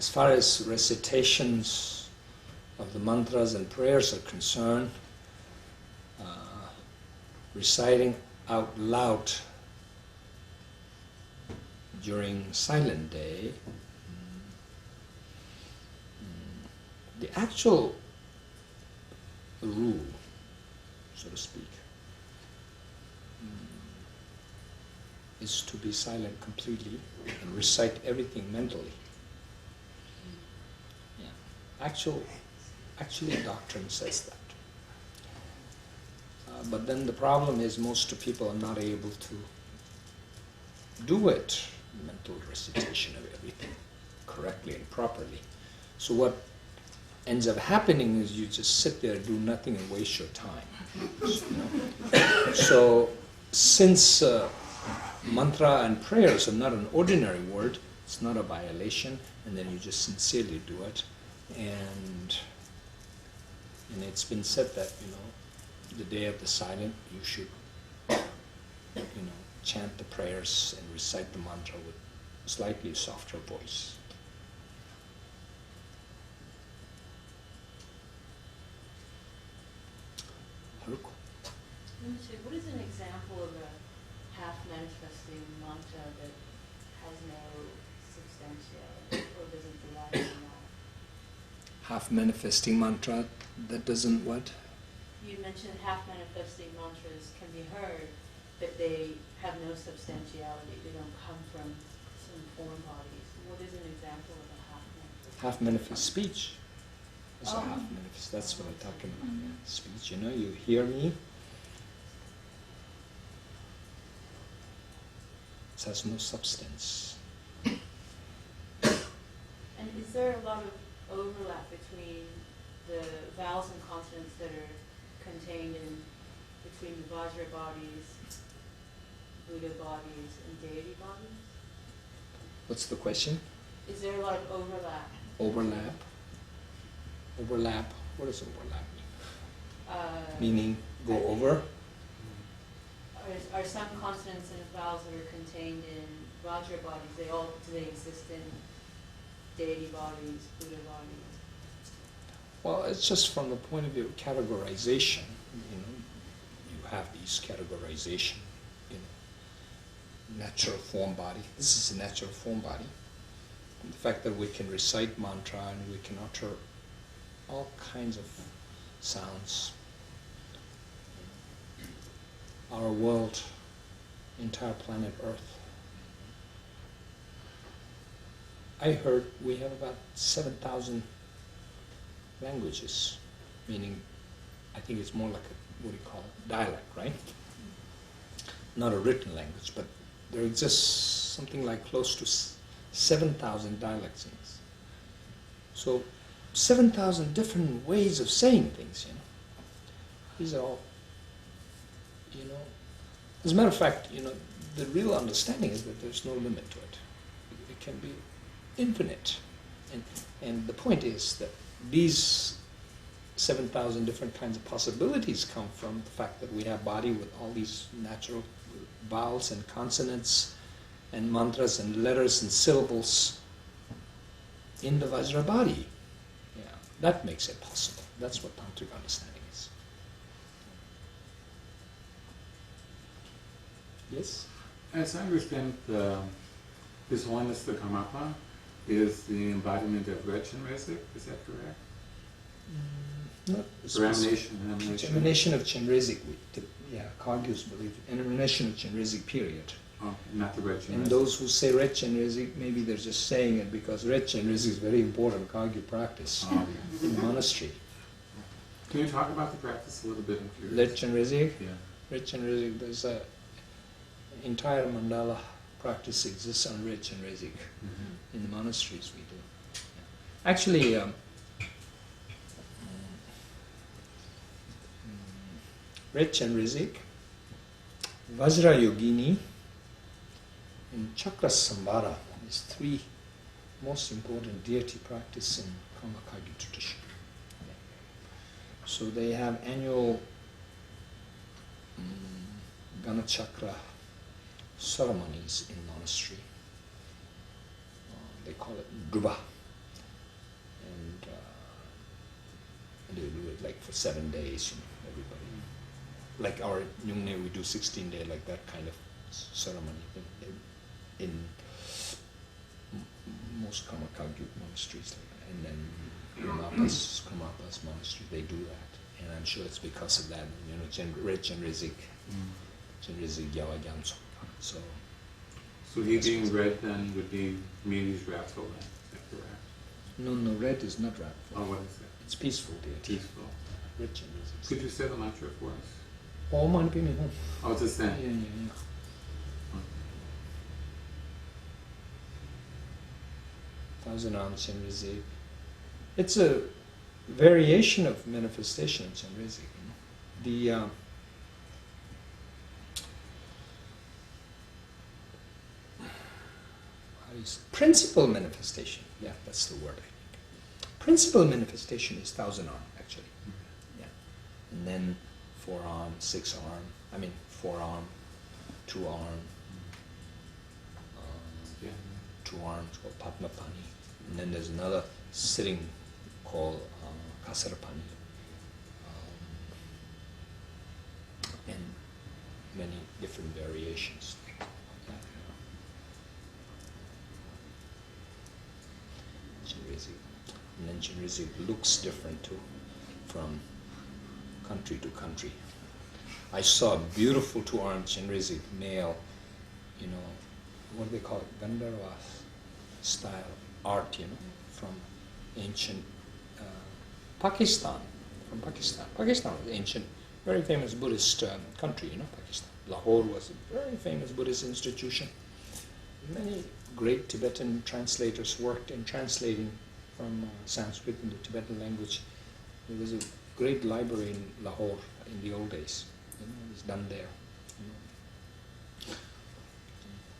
as far as recitations of the mantras and prayers are concerned, reciting out loud during silent day, the actual rule, so to speak, is to be silent completely and recite everything mentally. Yeah. Actually, doctrine says that. But then the problem is most people are not able to do it, mental recitation of everything, correctly and properly. So what ends up happening is you just sit there, do nothing, and waste your time. So since mantra and prayers are not an ordinary word, it's not a violation, and then you just sincerely do it, and it's been said that, the day of the silent, you should, chant the prayers and recite the mantra with slightly softer voice. Haruko. What is an example of a half-manifesting mantra that has no substantiality or doesn't rely on that? Half-manifesting mantra that doesn't what? You mentioned half-manifesting mantras can be heard, but they have no substantiality. They don't come from some form bodies. What is an example of a half-manifest? Half-manifest speech. It's a half-manifest. That's what I'm talking about. Yeah. Speech. You hear me. It has no substance. And is there a lot of overlap between the vowels and consonants that are contained between the Vajra bodies, Buddha bodies, and deity bodies? What's the question? Is there a lot of overlap? Overlap? Overlap? What does overlap mean? Meaning go over? Are some consonants and vowels that are contained in Vajra bodies, do they exist in deity bodies, Buddha bodies? Well, it's just from the point of view of categorization. You have these categorization. Natural form body. This is a natural form body. And the fact that we can recite mantra and we can utter all kinds of sounds. Our world, entire planet Earth. I heard we have about 7,000 languages, meaning I think it's more like what do you call it? Dialect, right? Not a written language, but there exists something like close to 7,000 dialects in this. So 7,000 different ways of saying things, These are all, as a matter of fact, the real understanding is that there's no limit to it. It can be infinite. And the point is that these 7,000 different kinds of possibilities come from the fact that we have body with all these natural vowels and consonants and mantras and letters and syllables in the Vajra body. Yeah, that makes it possible. That's what tantric understanding is. Yes? As I understand, this oneness, the Karmapa, is the embodiment of Wangchen Rinpoche. Is that correct? Not emanation of Chenrezig. Kagyus believe emanation of Chenrezig, period. Oh, not the Wangchen And those who say Red Chenrezig, maybe they're just saying it because Red Chenrezig is very important Kagyu practice in the monastery. Can you talk about the practice a little bit? Red Chenrezig? Yeah. Red Chenrezig, there's an entire mandala practice exists on Red Chenrezig. In the monasteries we do. Yeah. Actually, Red Chenrezig, Vajra Yogini, and Chakra Sambhara is three most important deity practice in Karma Kagyu tradition. So they have annual Gana Chakra ceremonies in monastery. They call it Druba. like for 7 days, everybody. Like our Nyungne, we do 16-day, like that kind of ceremony in most Karma Kagyu monasteries, like that. And then Karmapas monastery, they do that. And I'm sure it's because of that, Red Chenrizik, Chenrizik Yawa Gyamso. So he being red then would be mean he's wrathful then, is that correct? No, red is not wrathful. Oh, what is it? It's peaceful, dear. Peaceful. Red Chenrizik. Could you say the mantra for us? Oh, man, be me home. Oh, it's a Yeah, stand. yeah. 1,000 arms Chenrizik. It's a variation of manifestation of Chenrizik. The principal manifestation, yeah, that's the word I think. Principal manifestation is 1,000 arm, actually. Yeah. And then 4 arm, 6 arm, 4 arm, 2 arm, 2 arms called Padmapani. And then there's another sitting called Kasarapani. And many different variations. Chenrizik. And then Chenrizik looks different too, from country to country. I saw a beautiful 2-armed Chenrizik male, what do they call it, Gandharva style art, from ancient Pakistan. From Pakistan. Pakistan was ancient, very famous Buddhist country, Pakistan. Lahore was a very famous Buddhist institution. Many great Tibetan translators worked in translating from Sanskrit into Tibetan language. There was a great library in Lahore in the old days. It was done there.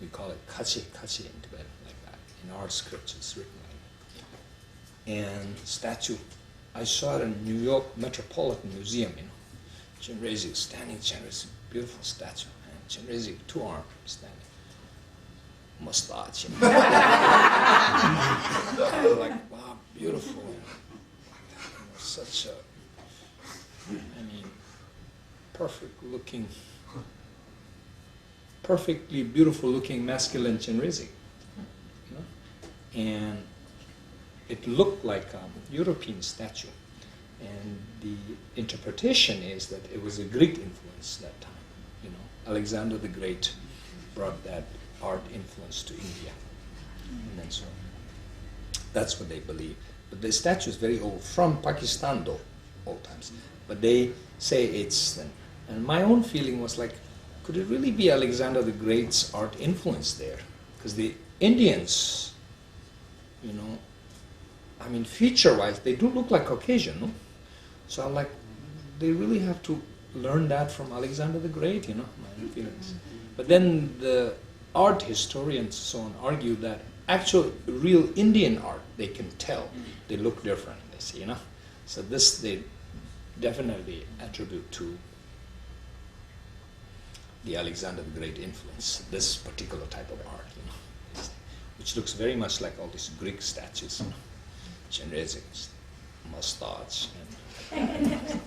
We call it kachi in Tibetan, like that. In our scripts, it's written like that. And statue, I saw it in New York Metropolitan Museum. Chenrizik standing, Chenrizik, beautiful statue, and Chenrizik 2-armed standing. Mustache. Like, wow, beautiful. Such a, perfectly beautiful looking masculine Chenrizik. And it looked like a European statue. And the interpretation is that it was a Greek influence that time. Alexander the Great brought that art influence to India. And then so that's what they believe. But the statue is very old, from Pakistan though, old times. But they say it's, and my own feeling was like, could it really be Alexander the Great's art influence there? Because the Indians, feature-wise, they do look like Caucasian, no? So I'm like, they really have to learn that from Alexander the Great, my own feelings. But then the art historians so on argue that actual real Indian art, they can tell, they look different, they say, So this they definitely attribute to the Alexander the Great influence, this particular type of art, which looks very much like all these Greek statues, Chenrizik, mustache, and